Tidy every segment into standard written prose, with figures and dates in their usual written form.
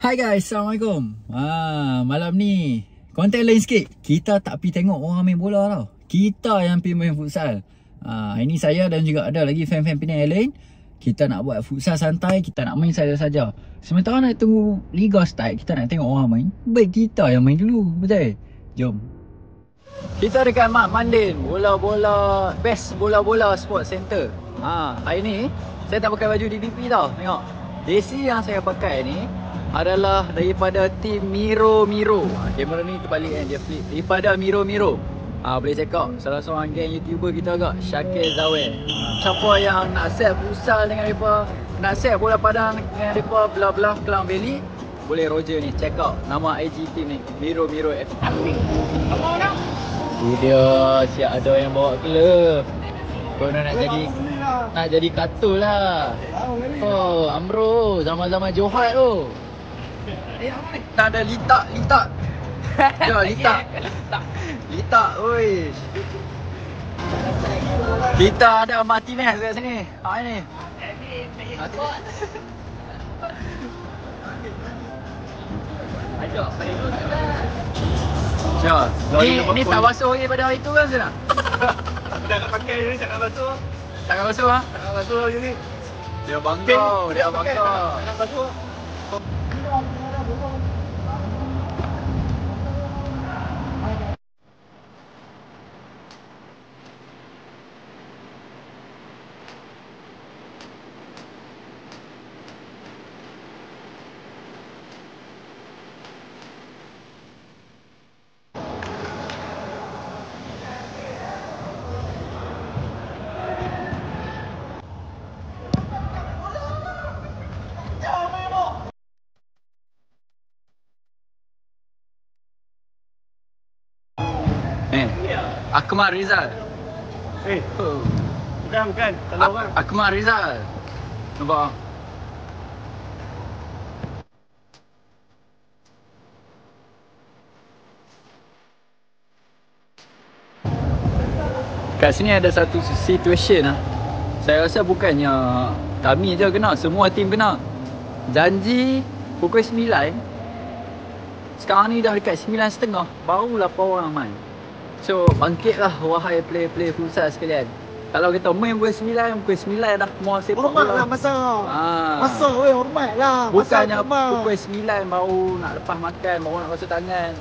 Hai guys, Assalamualaikum. Malam ni konten lain sikit. Kita tak pergi tengok orang main bola tau. Kita yang pergi main futsal. Ini saya dan juga ada lagi fan-fan Penang yang lain. Kita nak buat futsal santai, kita nak main saja-saja. Sementara nak tunggu Liga start, kita nak tengok orang main. Baik kita yang main dulu, betul? Jom. Kita dekat Mat Mandin, bola-bola best bola-bola sport center. Hari ni saya tak pakai baju DDP tau. Tengok. Jersey yang saya pakai ni adalah daripada tim Miro. Kamera ni terbalik kan, dia flip. Daripada Miro. Boleh check out salah seorang geng YouTuber kita agak, Syakir Zawel. Siapa yang nak set futsal dengan mereka, nak set bola padang dengan mereka belah-belah Klang Valley, boleh Roger ni, check out nama IG team ni, Miro FFP. Ini dia, siap ada yang bawa klub. Kau nak jadi katul lah. Oh, Amro, zaman-zaman Johat tu. Tak ada litak. Ya, litak, oi. Kita ada Martinez kat sini. Ini. Ni tak basuh lagi pada hari tu kan Zina? Dah nak pakai ni, tak nak basuh. Tak nak basuh ah? Tak nak basuh lagi ni. Dia bangga. Tak nak basuh. Akmal Rizal. Bukan. Kalau orang. Akmal Rizal. Nampak? Kat sini ada satu situation lah. Saya rasa bukannya kami je kena, semua tim kena. Janji pukul 9. Sekarang ni dah dekat 9.30, barulah orang main. So, bangkitlah wahai player-player futsal sekalian. Kalau kita main pukul 9 dah mau sepak bola. Hormat lah masa. Masa weh, hormat lah. Bukannya pukul 9 baru nak lepas makan, baru nak basuh tangan.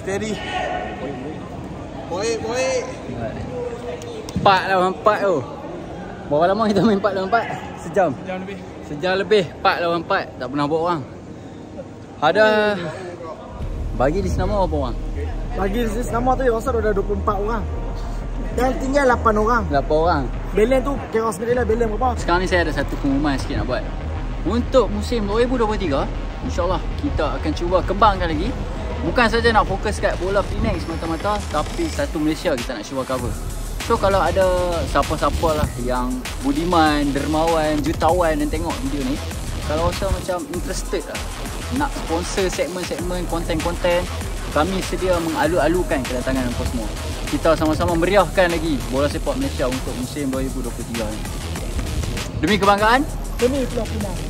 Steady. Baik. 4 lawan 4 tu. Berapa lama kita main 4 lawan 4? Sejam lebih. Sejam lebih 4 lawan 4. Tak pernah buat orang. Ada bagi di senama berapa orang? Bagi di senama tu rasa ada 24 orang. Dan tinggal 8 orang. 8 orang. Belen tu kira sendiri lah, belen berapa? Sekarang ni saya ada satu pengumuman sikit nak buat. Untuk musim 2023, InsyaAllah kita akan cuba kembangkan lagi. Bukan saja nak fokus kat bola Penang semata-mata, tapi satu Malaysia kita nak cuba cover. So kalau ada siapa-siapa lah yang budiman, dermawan, jutawan yang tengok video ni, kalau rasa macam interested lah nak sponsor segmen-segmen konten-konten, kami sedia mengalu-alukan kedatangan Angkor semua. Kita sama-sama meriahkan lagi bola sepak Malaysia untuk musim 2023 ni. Demi kebanggaan, Demi Pulau Pinang.